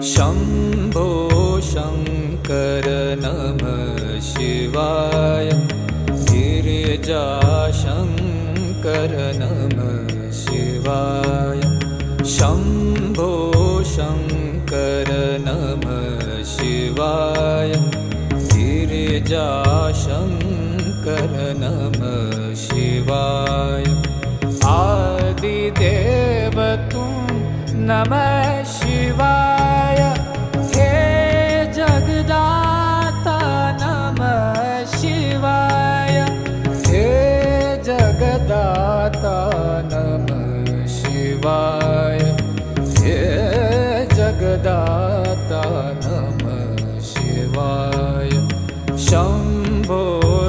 शम्भो शङ्कर नमः शिवाय। गिरिजाशङ्कर नमः शिवाय। शम्भो शङ्कर नमः शिवाय। गिरिजाशङ्कर नमः शिवाय। आदिदेव तुम नमः शिवाय। हे जगदाता नमः शिवाय। हे जगदाता नमः शिवाय। हे जगदाता नमः शिवाय। शम्भो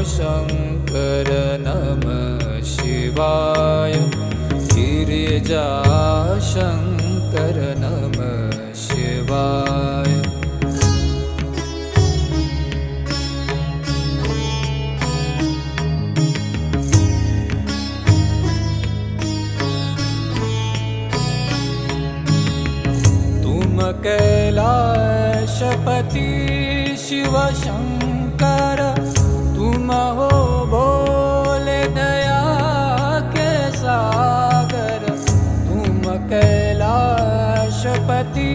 शङ्कर नमः शिवाय। गिरिजाशङ्कर नमः शिवाय। तुम कैलाशपति शिव शङ्कर तुम हो